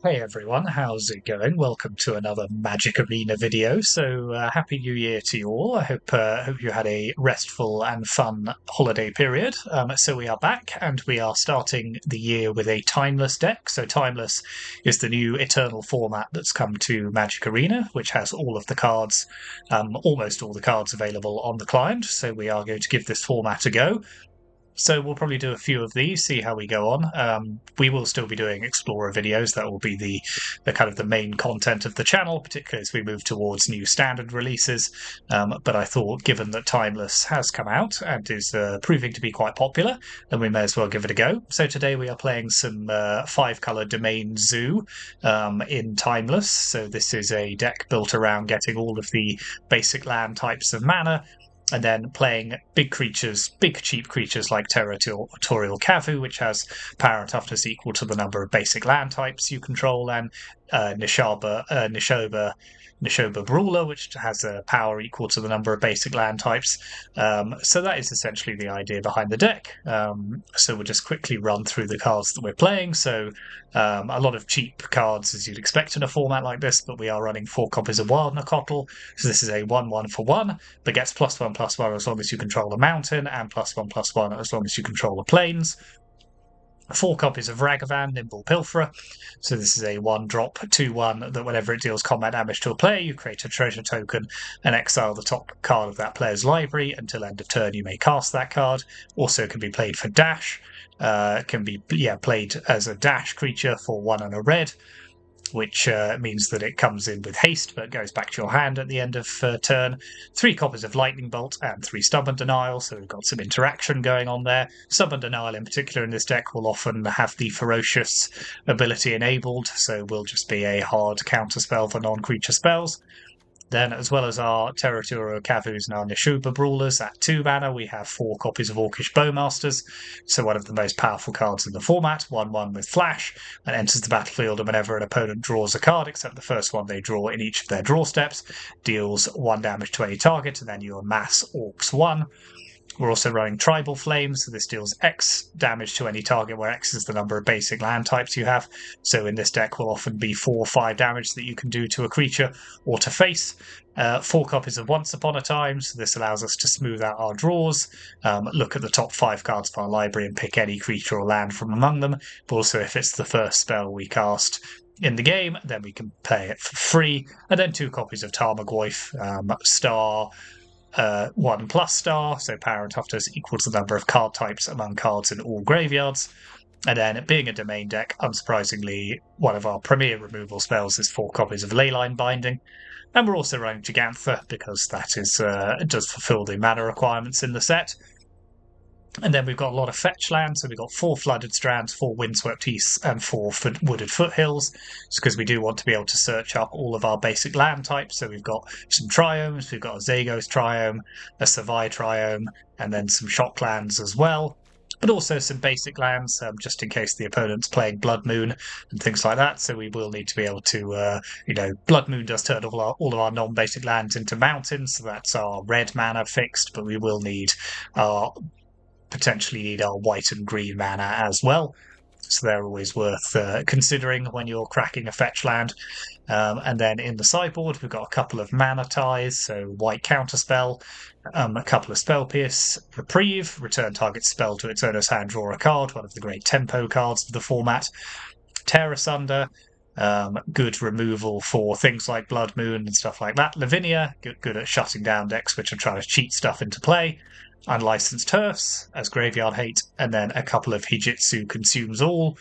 Hey everyone, how's it going? Welcome to another Magic Arena video. Happy New Year to you all. I hope you had a restful and fun holiday period. So we are back and we are starting the year with a Timeless deck. So Timeless is the new Eternal format that's come to Magic Arena, which has all of the cards, almost all the cards available on the client. So we are going to give this format a go. So we'll probably do a few of these, see how we go on. We will still be doing Explorer videos. That will be the kind of the main content of the channel, particularly as we move towards new standard releases. But I thought, given that Timeless has come out and is proving to be quite popular, then we may as well give it a go. So today we are playing some 5-color Domain Zoo in Timeless. So this is a deck built around getting all of the basic land types of mana, and then playing big creatures, big cheap creatures like Territorial Kavu, which has power and toughness equal to the number of basic land types you control, and Nishoba Brawler, which has a power equal to the number of basic land types. So that is essentially the idea behind the deck. So we'll just quickly run through the cards that we're playing. So a lot of cheap cards, as you'd expect in a format like this, but we are running 4 copies of Wild Nacotl. So this is a 1/1 for 1, but gets +1/+1 as long as you control a mountain, and +1/+1 as long as you control the plains. 4 copies of Ragavan, Nimble Pilferer. So this is a 1-drop 2/1 that whenever it deals combat damage to a player, you create a treasure token and exile the top card of that player's library. Until end of turn, you may cast that card. Also can be played for dash. Can be played as a dash creature for 1 and a red, which means that it comes in with haste but goes back to your hand at the end of turn. 3 copies of Lightning Bolt and 3 Stubborn Denial, so we've got some interaction going on there. Stubborn Denial in particular in this deck will often have the Ferocious ability enabled, so will just be a hard counterspell for non-creature spells. Then, as well as our Territorial Kavus and our Nishoba Brawlers, at 2 mana, we have 4 copies of Orcish Bowmasters, so one of the most powerful cards in the format, 1/1 with Flash, and enters the battlefield, and whenever an opponent draws a card, except the first one they draw in each of their draw steps, deals 1 damage to any target, and then you amass Orcs 1. We're also running Tribal Flame, so this deals X damage to any target, where X is the number of basic land types you have. So in this deck will often be 4 or 5 damage that you can do to a creature or to face. 4 copies of Once Upon a Time, so this allows us to smooth out our draws, look at the top 5 cards of our library and pick any creature or land from among them. But also if it's the first spell we cast in the game, then we can play it for free. And then 2 copies of Tarmogoyf, Star, 1+ star, so power and toughness equal to the number of card types among cards in all graveyards. And then, being a domain deck, unsurprisingly, one of our premier removal spells is 4 copies of Leyline Binding. And we're also running Gigantha, because that is does fulfill the mana requirements in the set. And then we've got a lot of fetchlands, so we've got 4 Flooded Strands, 4 Windswept Easts, and 4 Wooded Foothills. It's because we do want to be able to search up all of our basic land types. So we've got some Triomes, we've got a Zagos Triome, a Savai Triome, and then some Shocklands as well. But also some basic lands, just in case the opponent's playing Blood Moon and things like that. So we will need to be able to, Blood Moon does turn all of our non-basic lands into mountains, so that's our red mana fixed, but we will potentially need our white and green mana as well. So they're always worth considering when you're cracking a fetch land. And then in the sideboard, we've got a couple of mana ties, so white counterspell, a couple of Spell Pierce, Reprieve, return target spell to its owner's hand, draw a card, one of the great tempo cards of the format. Tear Asunder, good removal for things like Blood Moon and stuff like that. Lavinia, good at shutting down decks which are trying to cheat stuff into play. Unlicensed Turfs as graveyard hate, and then a couple of Hijitsu Consumes All.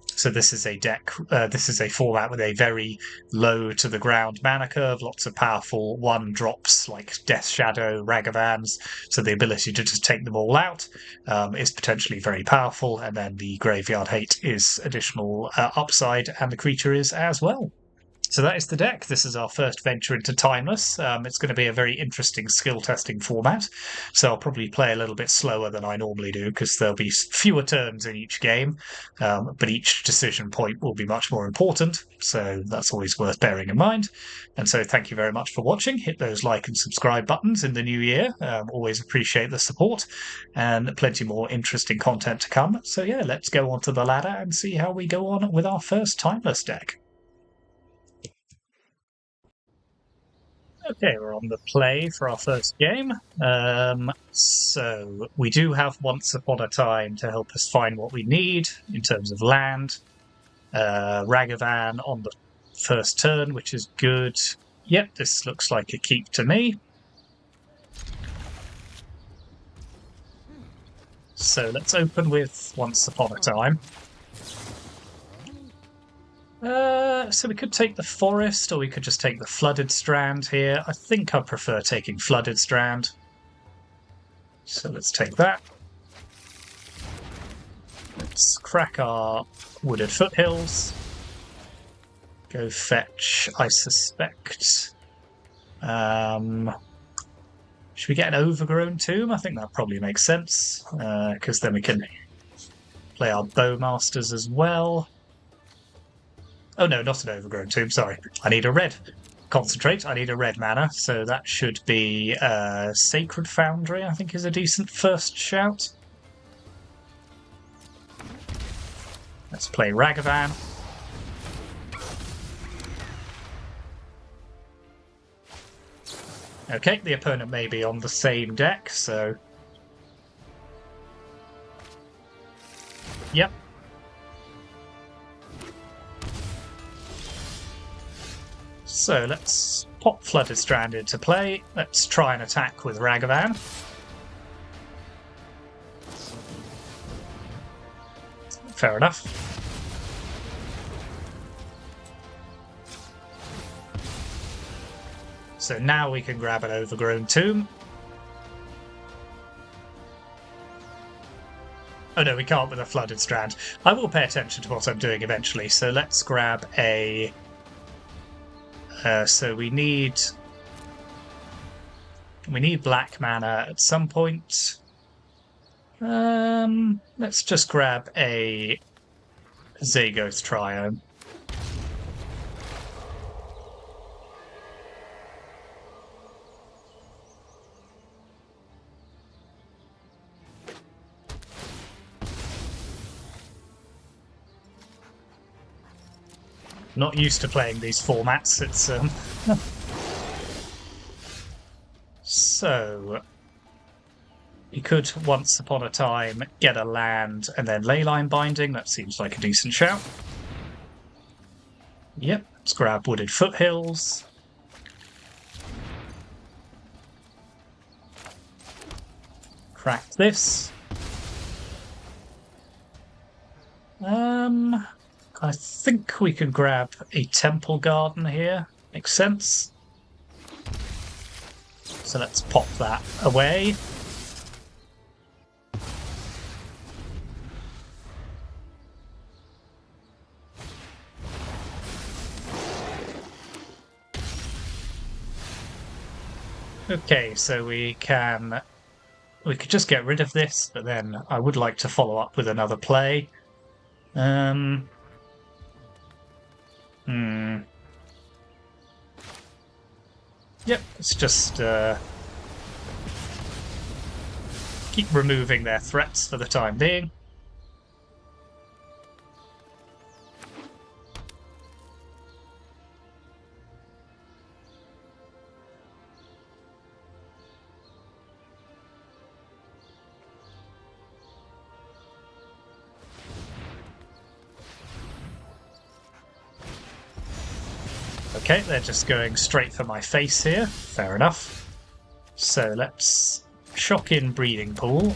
So this is a deck, this is a format with a very low to the ground mana curve, lots of powerful 1-drops like Death Shadow, Ragavans, so the ability to just take them all out is potentially very powerful, and then the graveyard hate is additional upside, and the creature is as well. So that is the deck. This is our first venture into Timeless. It's going to be a very interesting skill testing format, so I'll probably play a little bit slower than I normally do because there'll be fewer turns in each game, but each decision point will be much more important, so that's always worth bearing in mind. And so thank you very much for watching. Hit those like and subscribe buttons in the new year. Always appreciate the support, and plenty more interesting content to come. So yeah, let's go onto the ladder and see how we go on with our first Timeless deck. Okay, we're on the play for our first game. So we do have Once Upon a Time to help us find what we need in terms of land. Ragavan on the first turn, which is good. Yep, this looks like a keep to me. So let's open with Once Upon a Time. So we could take the forest, or we could just take the flooded strand here. I think I prefer taking flooded strand. So let's take that. Let's crack our wooded foothills. Go fetch, I suspect. Should we get an overgrown tomb? I think that probably makes sense, because then we can play our bowmasters as well. Oh no, not an overgrown tomb, sorry. I need a red. Concentrate, I need a red mana, so that should be Sacred Foundry, I think is a decent first shout. Let's play Ragavan. Okay, the opponent may be on the same deck, so... Yep. So let's pop Flooded Strand into play. Let's try and attack with Ragavan. Fair enough. So now we can grab an overgrown tomb. Oh no, we can't with a Flooded Strand. I will pay attention to what I'm doing eventually, so let's grab a... so we need black mana at some point. Let's just grab a Zagoth Triome. Not used to playing these formats. It's So you could Once Upon a Time get a land and then Leyline Binding. That seems like a decent shout. Yep, let's grab Wooded Foothills. Crack this. I think we could grab a Temple Garden here. Makes sense. So let's pop that away. Okay, so we could just get rid of this, but then I would like to follow up with another play. Yep, let's just keep removing their threats for the time being. Okay, they're just going straight for my face here. Fair enough. So let's shock in Breeding Pool.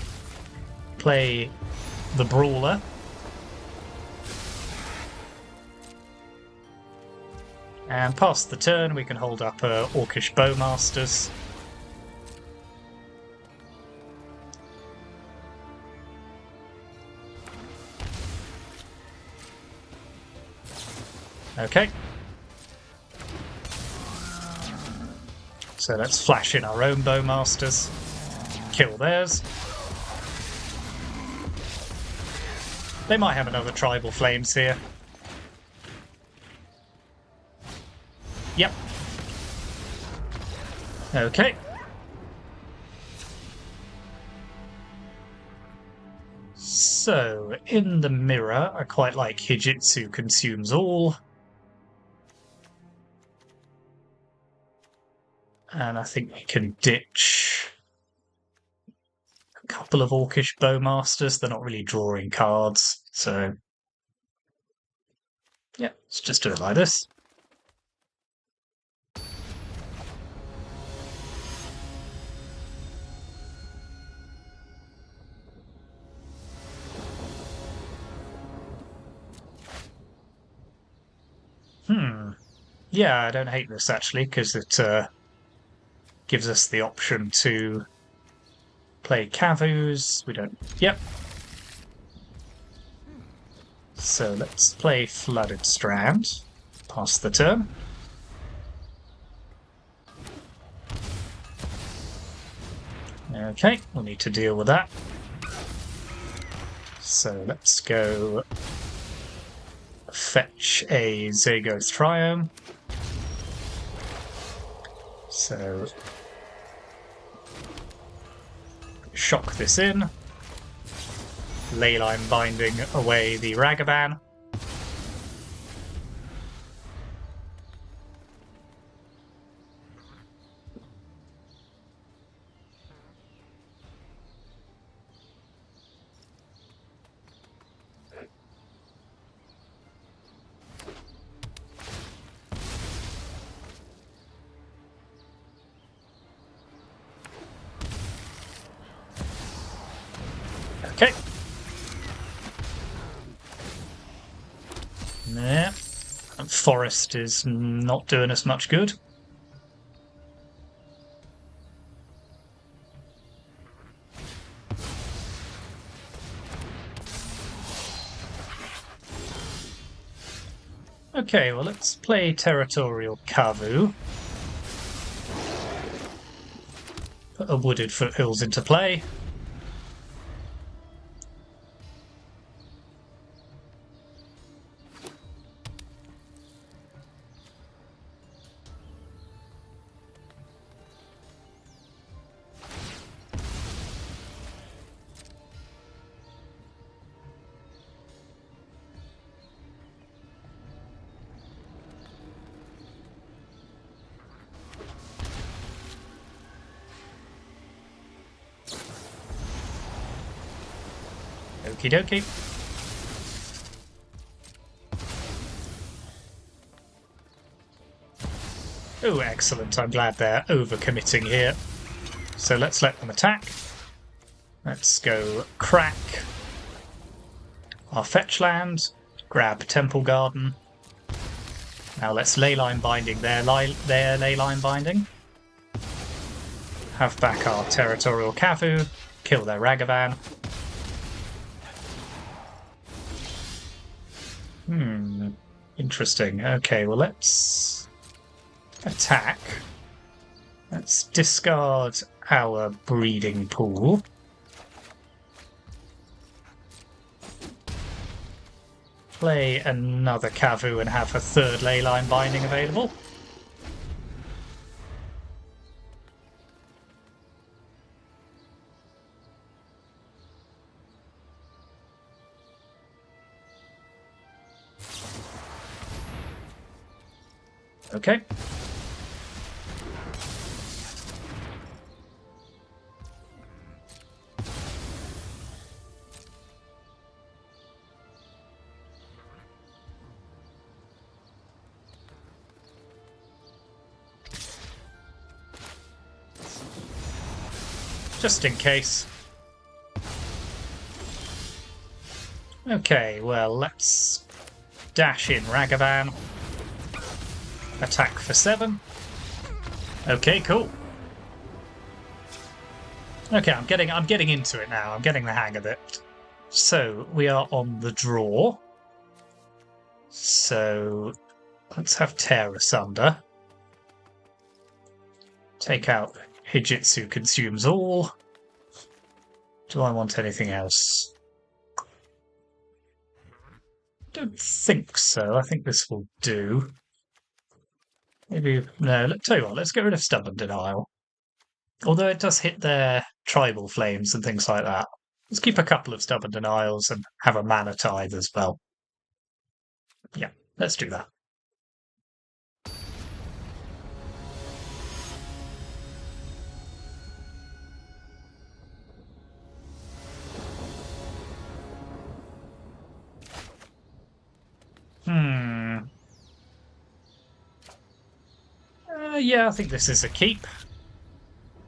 Play the Brawler. And past the turn, we can hold up Orcish Bowmasters. Okay. So let's flash in our own Bowmasters, kill theirs. They might have another Tribal Flames here. Yep. Okay. So, in the mirror, I quite like Hijitsu Consumes All. And I think we can ditch a couple of Orcish Bowmasters. They're not really drawing cards, so yeah, let's just do it like this. Yeah, I don't hate this actually, because it gives us the option to play Cavus. We don't. Yep. So let's play Flooded Strand. Pass the turn. Okay, we'll need to deal with that. So let's go fetch a Zagoth Triome. So shock this in. Leyline Binding away the Ragavan. Okay. Yeah. Forest is not doing us much good. Okay, well, let's play Territorial Kavu. Put a Wooded Foothills into play. Okie dokie. Oh, excellent. I'm glad they're overcommitting here. So let's let them attack. Let's go crack our fetch land, grab Temple Garden. Now let's Leyline Binding their Leyline Binding. Have back our Territorial Kavu, kill their Ragavan. Interesting. Okay, well, let's attack. Let's discard our breeding pool. Play another Kavu and have a third Leyline Binding available. Okay. Just in case. Okay, well, let's dash in Ragavan. Attack for 7. Okay, cool. Okay, I'm getting into it now. I'm getting the hang of it. So we are on the draw. So let's have Tear Asunder. Take out Hijitsu Consumes All. Do I want anything else? Don't think so. I think this will do. Maybe no. Tell you what, let's get rid of Stubborn Denial. Although it does hit their tribal flames and things like that. Let's keep a couple of Stubborn Denials and have a Mana Tithe as well. Yeah, let's do that. Yeah, I think this is a keep.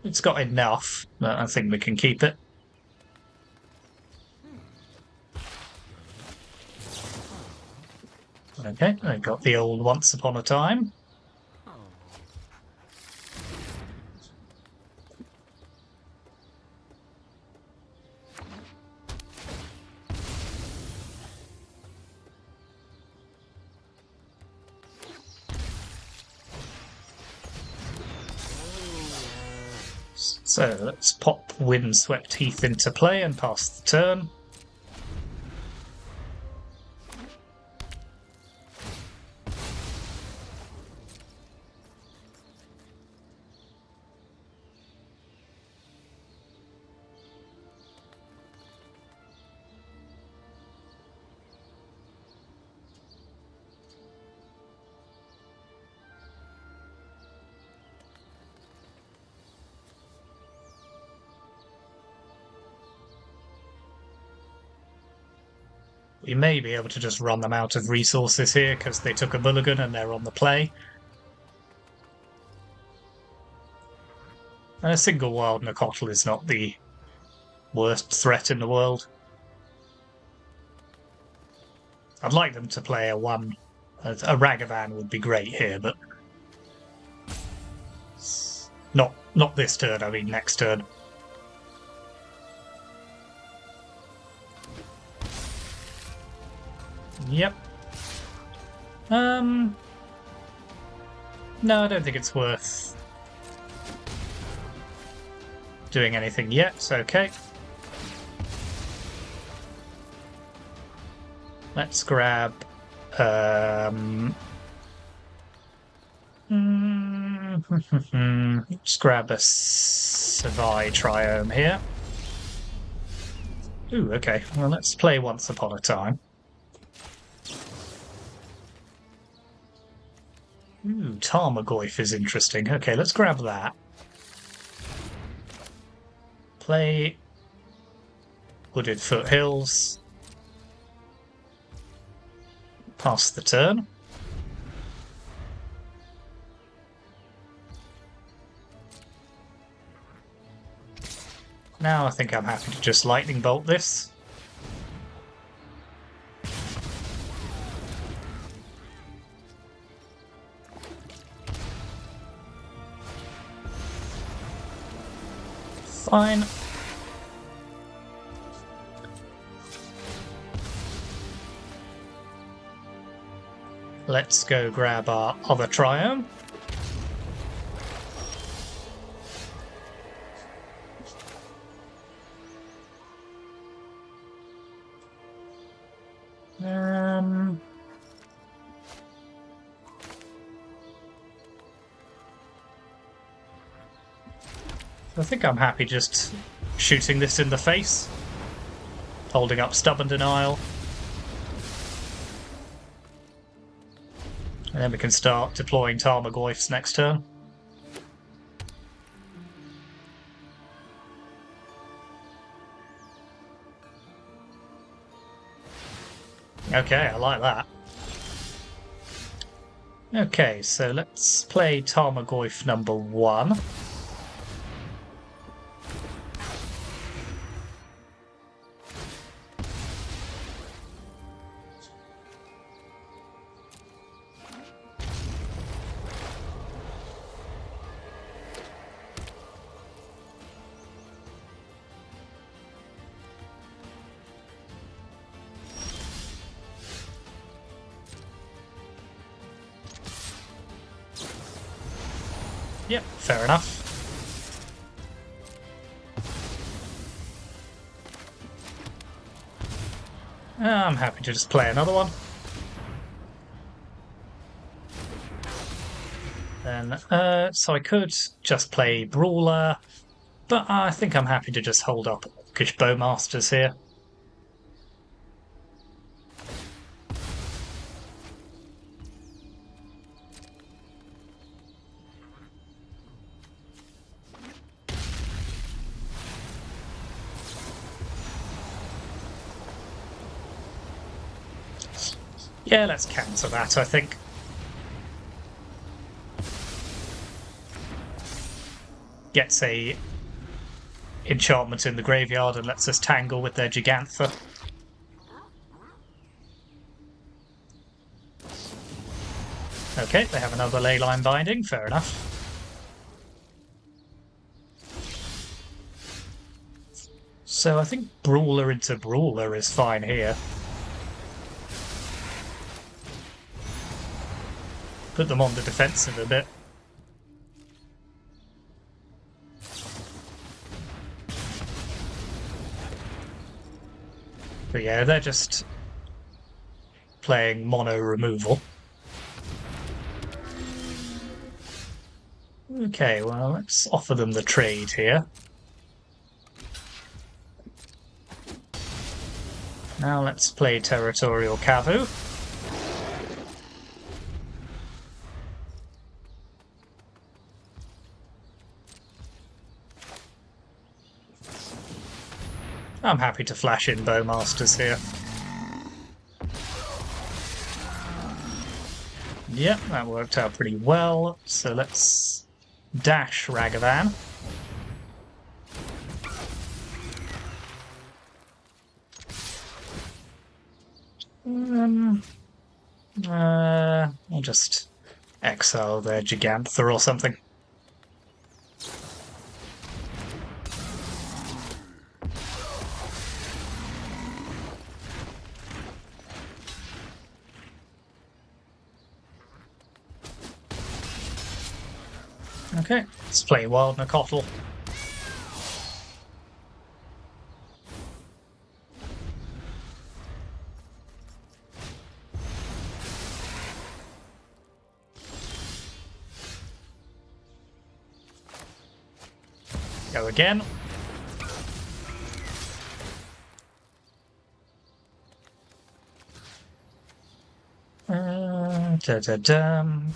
It's got enough that I think we can keep it. Okay, I got the old Once Upon a Time. So let's pop Windswept Heath into play and pass the turn. We may be able to just run them out of resources here because they took a mulligan and they're on the play. And a single wild Nacotl is not the worst threat in the world. I'd like them to play a Ragavan would be great here, but not this turn, I mean next turn. Yep. No, I don't think it's worth doing anything yet. Okay. Let's grab let's grab a Savai Triome here. Ooh, okay. Well, let's play Once Upon a Time. Ooh, Tarmogoyf is interesting. Okay, let's grab that. Play Wooded Foothills. Pass the turn. Now I think I'm happy to just Lightning Bolt this. Fine. Let's go grab our other Triome. I think I'm happy just shooting this in the face, holding up Stubborn Denial. And then we can start deploying Tarmogoyfs next turn. Okay, I like that. Okay, so let's play Tarmogoyf number 1. Yep, fair enough. I'm happy to just play another one. Then, so I could just play Brawler, but I think I'm happy to just hold up Orcish Bowmasters here. Yeah, let's cancel that, I think. gets a enchantment in the graveyard and lets us tangle with their Gigantha. Okay, they have another Leyline Binding, fair enough. So I think Brawler into Brawler is fine here. Put them on the defensive a bit. But yeah, they're just playing mono removal. Okay, well, let's offer them the trade here. Now let's play Territorial Cavu. I'm happy to flash in Bowmasters here. Yep, that worked out pretty well. So let's dash Ragavan. I'll just exile their Gigantha or something. Okay, let's play Wild Nicottle. Go again. Da-da-dum.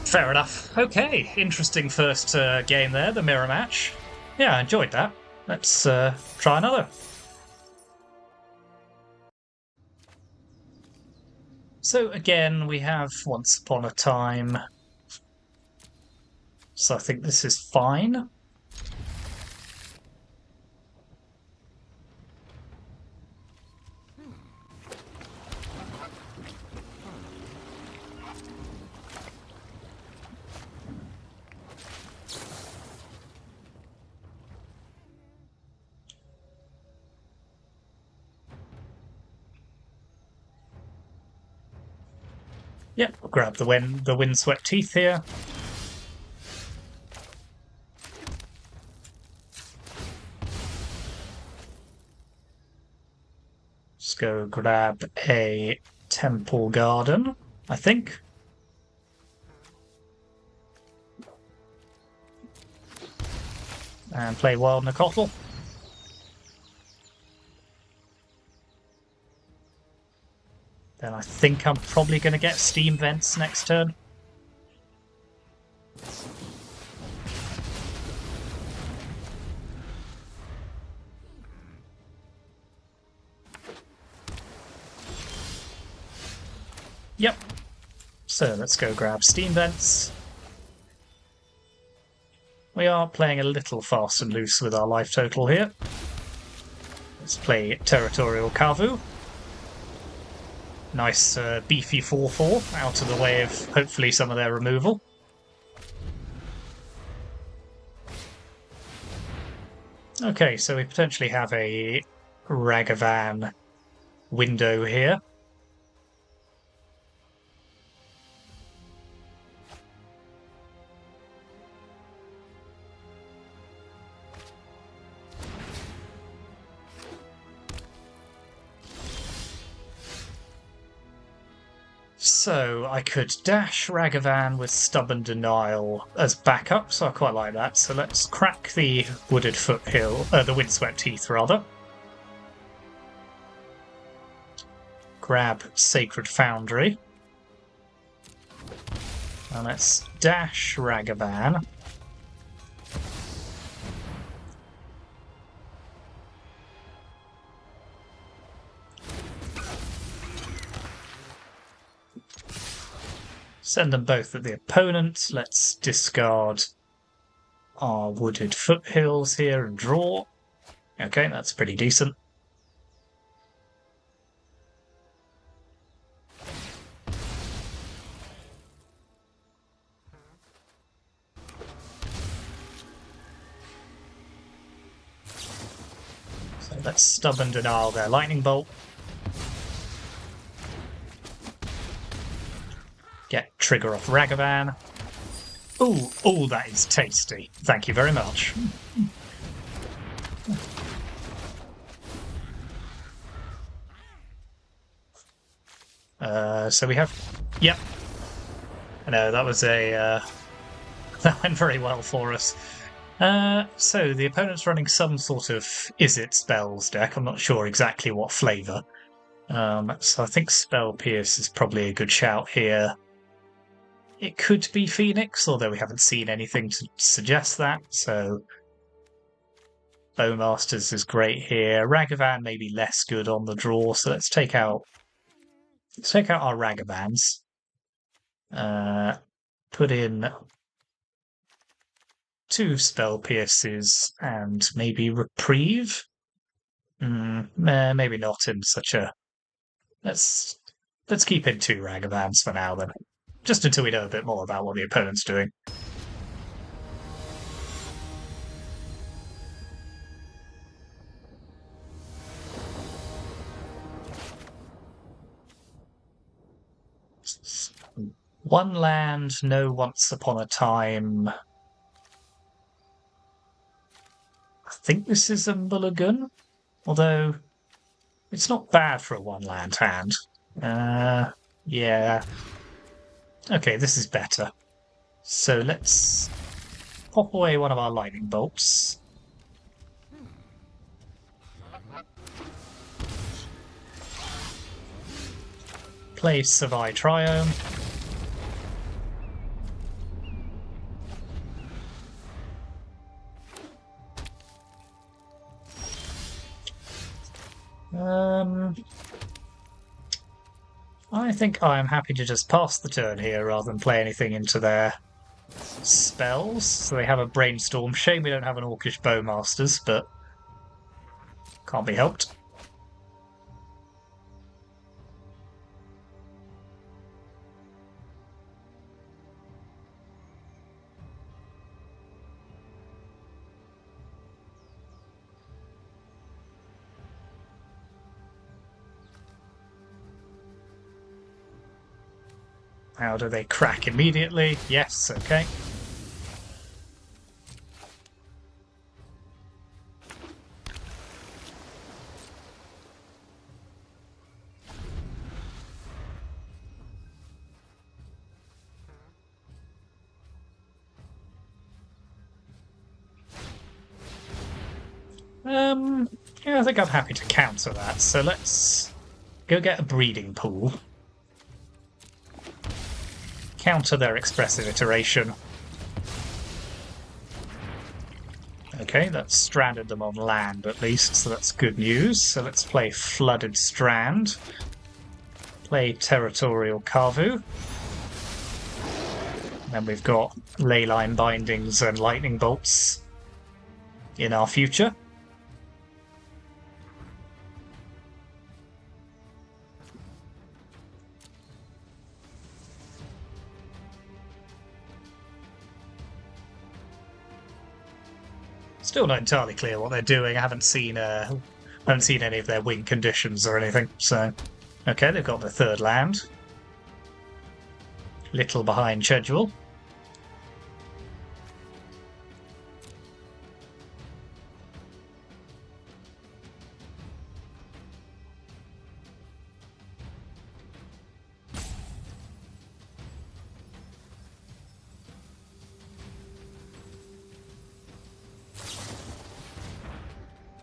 Fair enough. Okay, interesting first game there, the mirror match. Yeah, I enjoyed that. Let's try another. So again, we have Once Upon a Time. So I think this is fine. Yep, we'll grab the windswept teeth here. Let's go grab a Temple Garden, I think. And play Wild Nicottle. Then I think I'm probably going to get Steam Vents next turn. Yep. So let's go grab Steam Vents. We are playing a little fast and loose with our life total here. Let's play Territorial Cavu. Nice beefy 4/4 out of the way of hopefully some of their removal. Okay, so we potentially have a Ragavan window here. So I could dash Ragavan with Stubborn Denial as backup, so I quite like that. So let's crack the Wooded Foothill, the Windswept Heath rather. Grab Sacred Foundry. Now let's dash Ragavan. Send them both at the opponent. Let's discard our wooded foothills here and draw. Okay, that's pretty decent. So let's stubborn denial their lightning bolt. Get trigger off Ragavan. Ooh, that is tasty. Thank you very much. So we have... Yep. I know, that was a... that went very well for us. So the opponent's running some sort of Izzet spells deck. I'm not sure exactly what flavour. So I think Spell Pierce is probably a good shout here. It could be Phoenix, although we haven't seen anything to suggest that, so... Bowmasters is great here. Ragavan may be less good on the draw, so let's take out our Ragavans. Put in 2 Spell Pierces and maybe Reprieve. Maybe not in such a... Let's keep in 2 Ragavans for now then. Just until we know a bit more about what the opponent's doing. One land, no Once Upon a Time. I think this is a mulligan, although it's not bad for a one-land hand. Yeah. Okay, this is better. So let's pop away one of our lightning bolts. Play Savai Triome. I think I am happy to just pass the turn here rather than play anything into their spells. So they have a Brainstorm. Shame we don't have an Orcish Bowmasters, but can't be helped. How do they crack immediately? Yes, okay. Yeah, I think I'm happy to counter that. So let's go get a breeding pool. Counter their expressive iteration. Okay, that's stranded them on land at least, so that's good news. So let's play Flooded Strand. Play Territorial Kavu. And we've got Leyline Bindings and Lightning Bolts in our future. Still not entirely clear what they're doing. I haven't seen any of their win conditions or anything. So, okay, they've got the third land. Little behind schedule.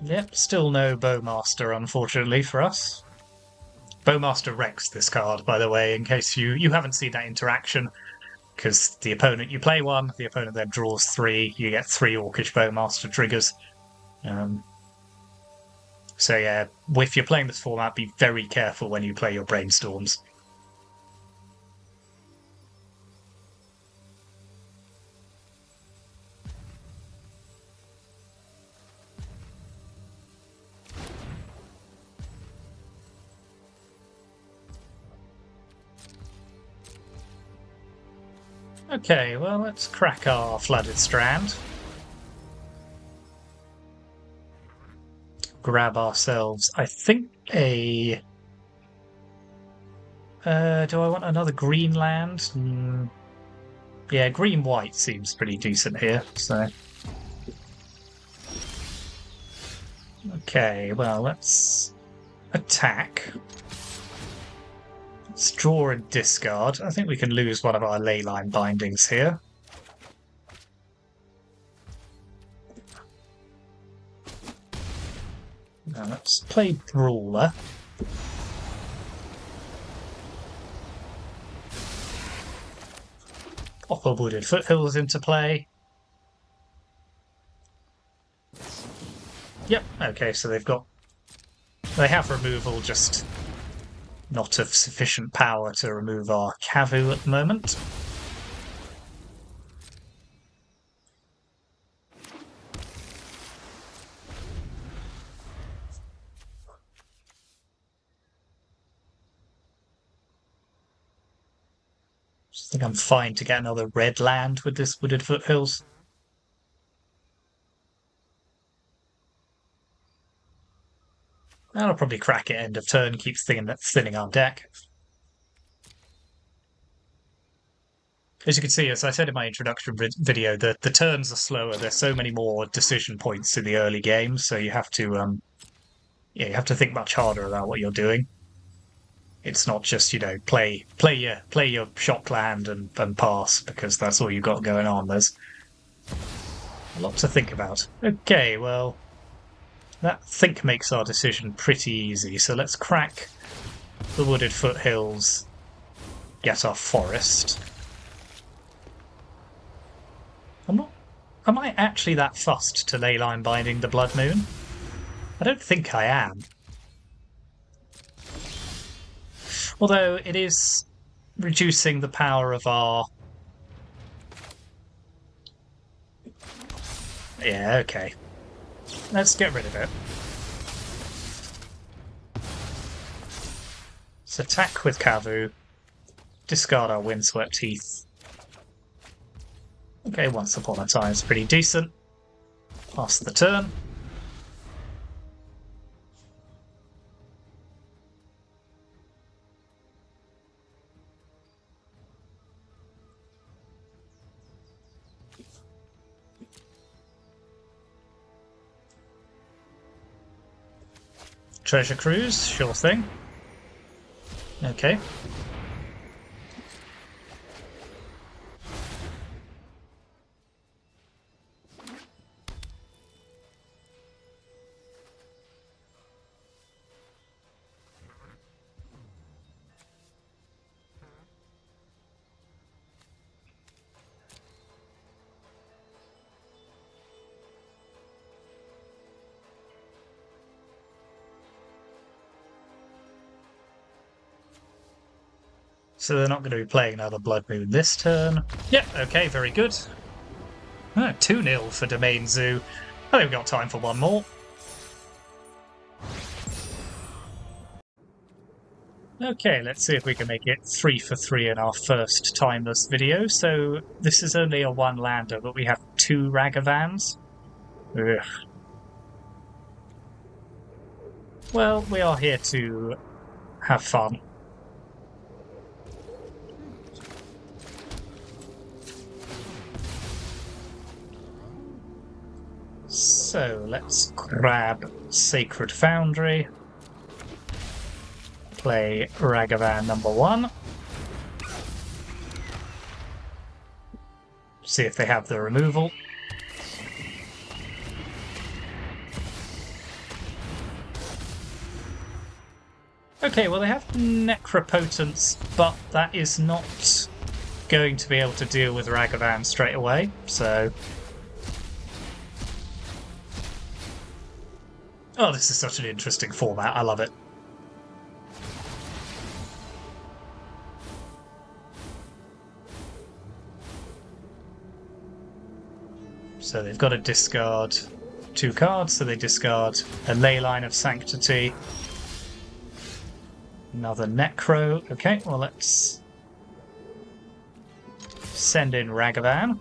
Yep, still no Bowmaster, unfortunately, for us. Bowmaster wrecks this card, by the way, in case you haven't seen that interaction. because the opponent, you play one, the opponent then draws 3, you get 3 Orcish Bowmaster triggers. So yeah, if you're playing this format, be very careful when you play your brainstorms. Okay, well, let's crack our Flooded Strand. Grab ourselves, I think, a... do I want another green land? Yeah, green-white seems pretty decent here, so... Okay, well, let's attack. Let's draw and discard. I think we can lose one of our Leyline Bindings here. Now let's play Brawler. Pop a Wooded Foothills into play. Yep, okay, so they have removal, just not of sufficient power to remove our Kavu at the moment. I think I'm fine to get another red land with this Wooded Foothills. I'll probably crack it end of turn, keeps thinning our deck. As you can see, as I said in my introduction video, the turns are slower. There's so many more decision points in the early game, so you have to you have to think much harder about what you're doing. It's not just, you know, play your shock land and pass, because that's all you've got going on. There's a lot to think about. Okay, well, that I think makes our decision pretty easy. So let's crack the Wooded Foothills, get our forest. Am I actually that fussed to Leyline Binding the Blood Moon? I don't think I am. Although it is reducing the power of our... Yeah, okay. Let's get rid of it. Let's attack with Kavu. Discard our Windswept Heath. Okay, Once Upon a Time is pretty decent. Pass the turn. Treasure Cruise, sure thing. Okay. So they're not going to be playing another Blood Moon this turn. Yeah, okay, very good. 2-0 for Domain Zoo. I think we've got time for one more. Okay, let's see if we can make it 3 for 3 in our first timeless video. So this is only a 1-lander, but we have 2 Ragavans. Ugh. Well, we are here to have fun. So let's grab Sacred Foundry, play Ragavan number 1, see if they have the removal. Okay, well they have Necropotence, but that is not going to be able to deal with Ragavan straight away, so... Oh, this is such an interesting format. I love it. So they've got to discard 2 cards, so they discard a Leyline of Sanctity. Another Necro. Okay, well, let's send in Ragavan.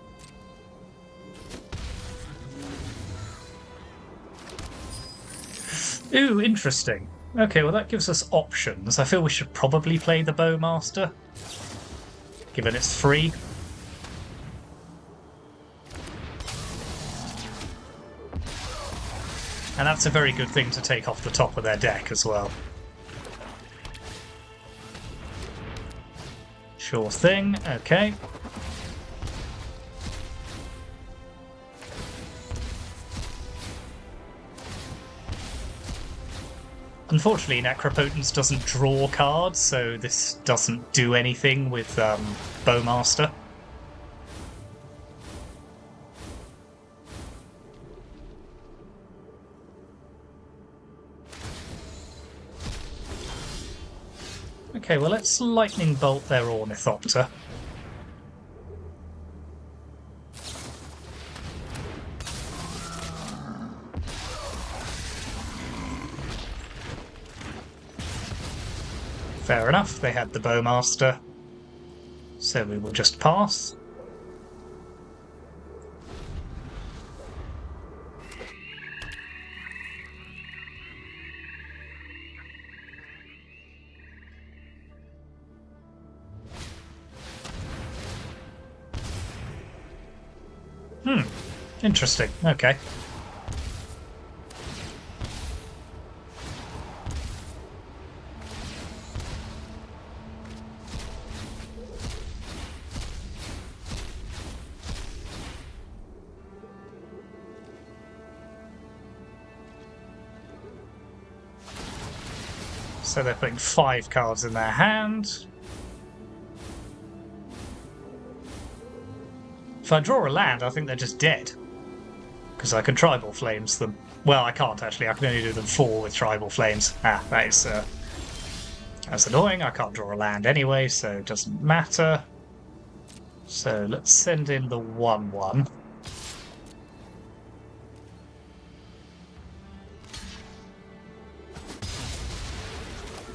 Ooh, interesting. Okay, well that gives us options. I feel we should probably play the Bowmaster, given it's free. And that's a very good thing to take off the top of their deck as well. Sure thing, okay. Unfortunately, Necropotence doesn't draw cards, so this doesn't do anything with Bowmaster. Okay, well let's Lightning Bolt their Ornithopter. Fair enough, they had the Bowmaster, so we will just pass. Interesting, okay. So they're putting 5 cards in their hand. If I draw a land, I think they're just dead. Because I can Tribal Flames them. Well, I can't actually. I can only do them 4 with Tribal Flames. That is that's annoying. I can't draw a land anyway, so it doesn't matter. So let's send in the 1/1.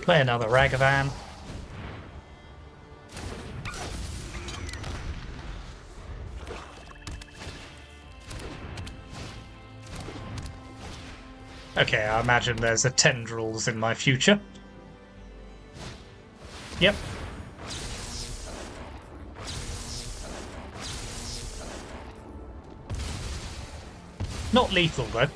Play another Ragavan. Okay, I imagine there's a Tendrils in my future. Yep. Not lethal, though.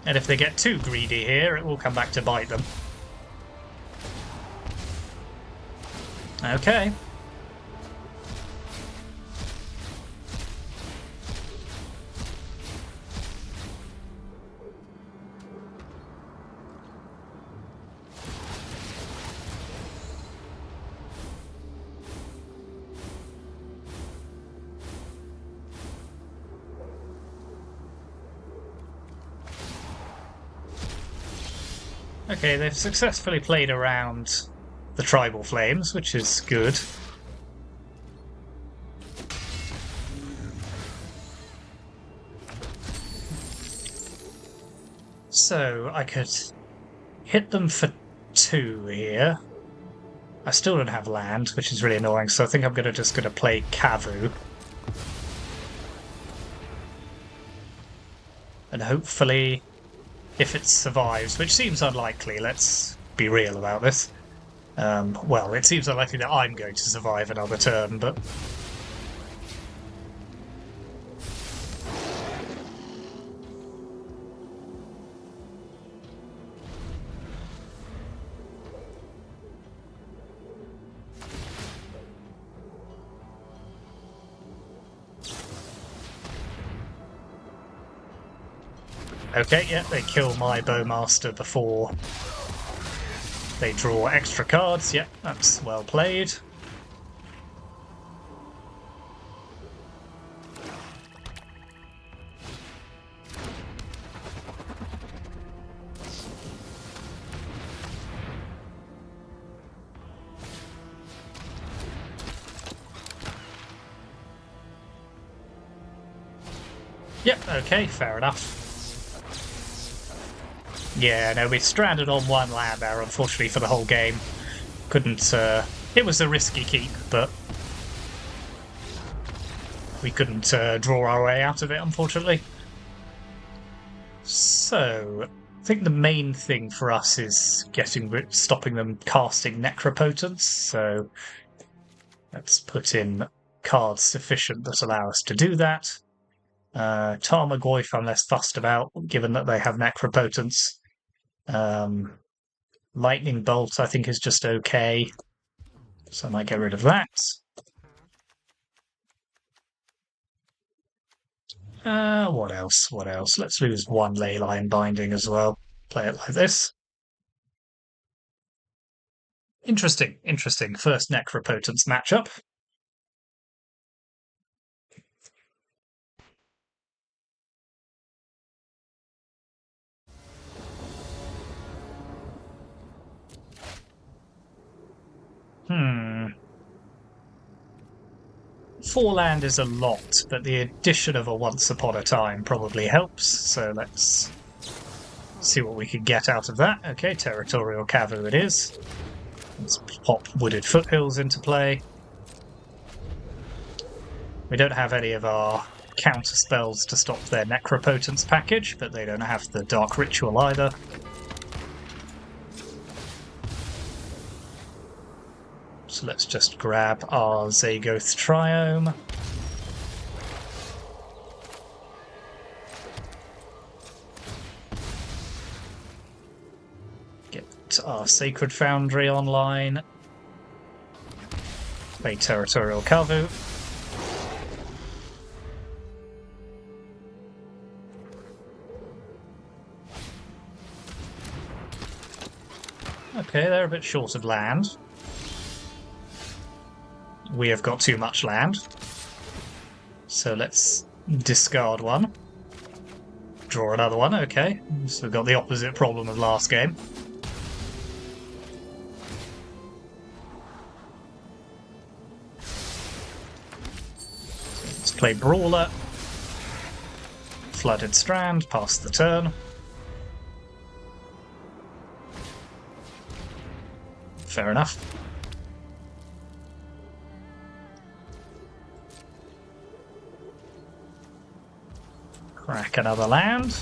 And if they get too greedy here, it will come back to bite them. Okay. Okay, they've successfully played around the Tribal Flames, which is good. So I could hit them for 2 here. I still don't have land, which is really annoying, so I think I'm just gonna play Kavu. And hopefully, if it survives, which seems unlikely, let's be real about this. Well, it seems unlikely that I'm going to survive another turn, but... Okay, yeah, they kill my Bowmaster before they draw extra cards. Yeah, that's well played. Yep, okay, fair enough. Yeah, no, we stranded on one land there, unfortunately, for the whole game. Couldn't, it was a risky keep, but we couldn't draw our way out of it, unfortunately. So, I think the main thing for us is stopping them casting Necropotence, so let's put in cards sufficient that allow us to do that. Tarmogoyf I'm less fussed about, given that they have Necropotence. Lightning Bolt I think is just okay, so I might get rid of that. What else? What else? Let's lose one Leyline Binding as well. Play it like this. Interesting, interesting. First Necropotence matchup. Hmm. 4 land is a lot, but the addition of a Once Upon a Time probably helps, so let's see what we can get out of that. Okay, Territorial Cavu it is. Let's pop Wooded Foothills into play. We don't have any of our counter spells to stop their Necropotence package, but they don't have the Dark Ritual either. So let's just grab our Zagoth Triome. Get our Sacred Foundry online. Play Territorial Cavu. Okay, they're a bit short of land. We have got too much land. So let's discard one. Draw another one, okay. So we've got the opposite problem of last game. Let's play Brawler. Flooded Strand, pass the turn. Fair enough. Crack another land.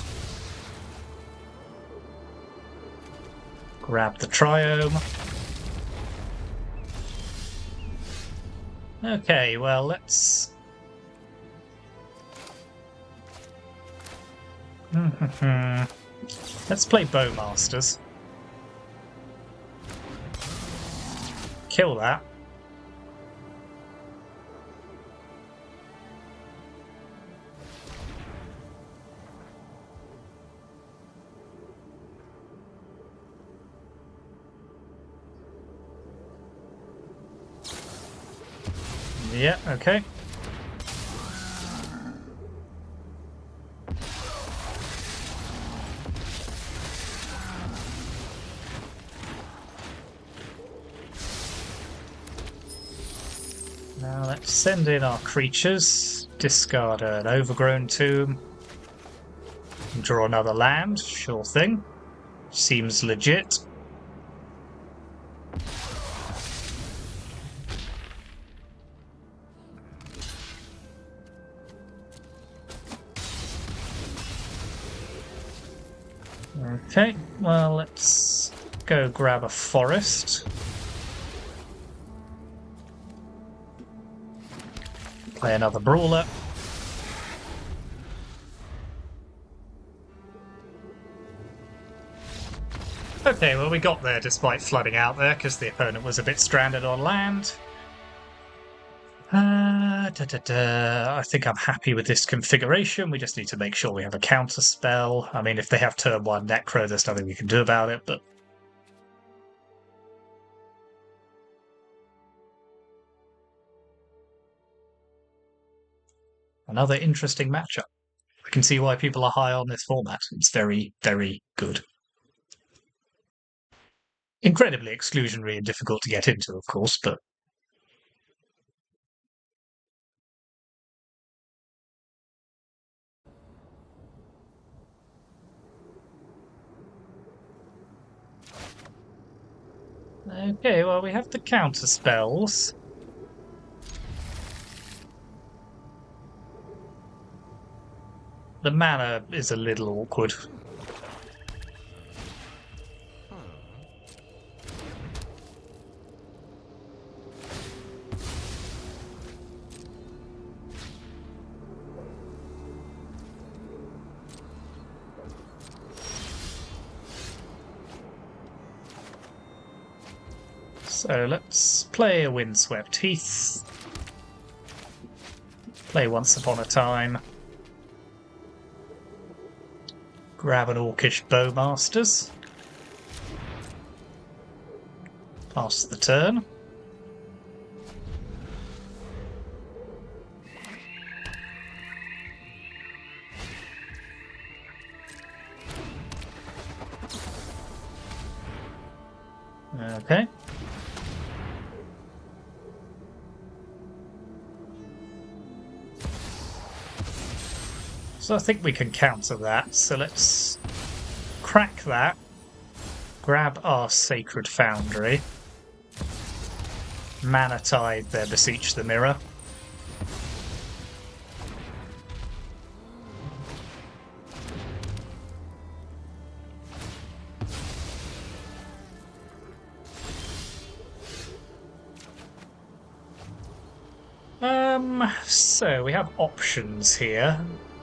Grab the Triome. Okay, well, let's... let's play Bowmasters. Kill that. Yeah, okay. Now let's send in our creatures, discard an Overgrown Tomb, and draw another land, sure thing. Seems legit. Okay, well, let's go grab a forest. Play another Brawler. Okay, well, we got there despite flooding out there because the opponent was a bit stranded on land. I think I'm happy with this configuration. We just need to make sure we have a counter spell. I mean, if they have turn 1 Necro, there's nothing we can do about it, but... Another interesting matchup. I can see why people are high on this format. It's very, very good. Incredibly exclusionary and difficult to get into, of course, but... Okay, well, we have the counter spells. The mana is a little awkward. So let's play a Windswept Heath. Play Once Upon a Time. Grab an Orcish Bowmasters. Pass the turn. Okay. So I think we can counter that. So let's crack that. Grab our Sacred Foundry. Mana Tide there, Beseech the Mirror. So we have options here.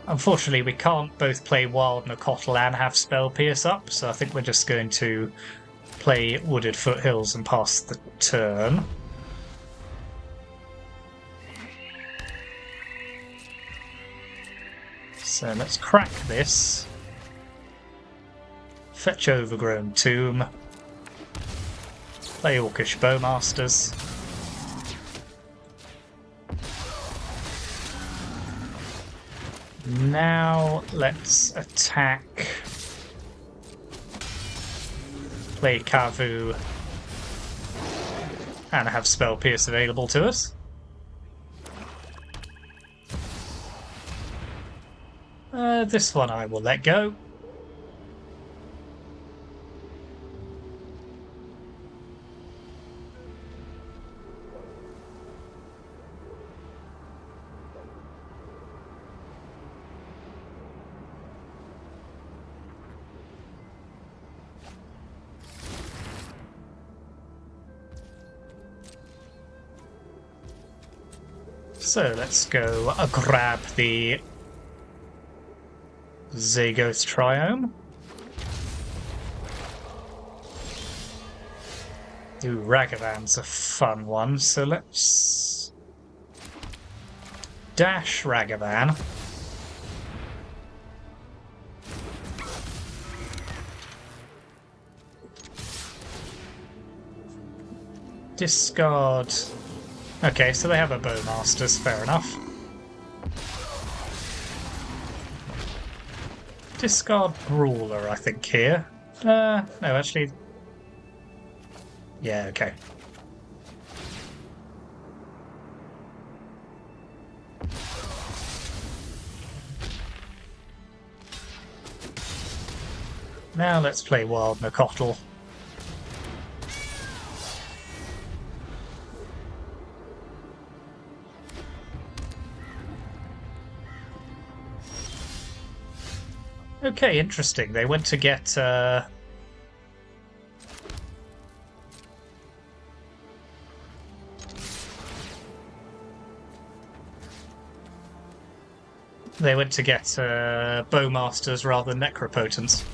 Unfortunately, we can't both play Wild Nacotl and have Spell Pierce up, so I think we're just going to play Wooded Foothills and pass the turn. So let's crack this. Fetch Overgrown Tomb. Play Orcish Bowmasters. Now let's attack. Play Kavu and have Spell Pierce available to us. This one I will let go. So let's go grab the Zagoth Triome. Ooh, Ragavan's a fun one, so let's dash Ragavan. Discard. Okay, so they have a Bowmasters, fair enough. Discard Brawler, I think, here. No, actually... Yeah, okay. Now let's play Wild Nacotl. Okay, interesting. They went to get... They went to get Bowmasters rather than Necropotents.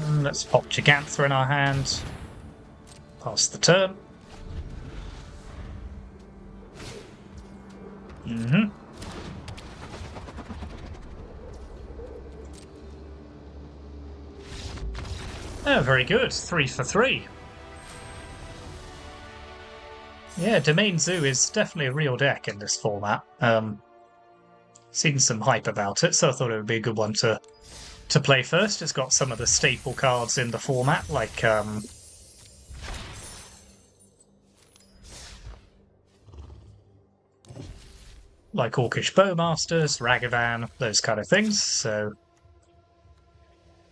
Let's pop Gigantha in our hand. Pass the turn. Oh, very good. 3 for 3. Yeah, Domain Zoo is definitely a real deck in this format. Seen some hype about it, so I thought it would be a good one to play first. It's got some of the staple cards in the format, like Orcish Bowmasters, Ragavan, those kind of things. So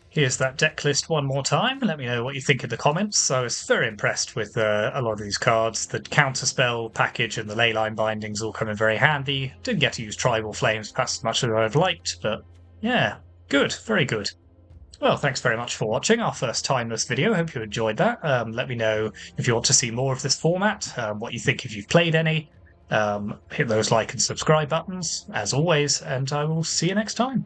here's that deck list one more time. Let me know what you think in the comments. I was very impressed with a lot of these cards. The Counterspell package and the Leyline Bindings all come in very handy. Didn't get to use Tribal Flames perhaps as much as I'd liked, but yeah, good, very good. Well, thanks very much for watching our first timeless video. Hope you enjoyed that. Let me know if you want to see more of this format, what you think if you've played any. Hit those like and subscribe buttons, as always, and I will see you next time.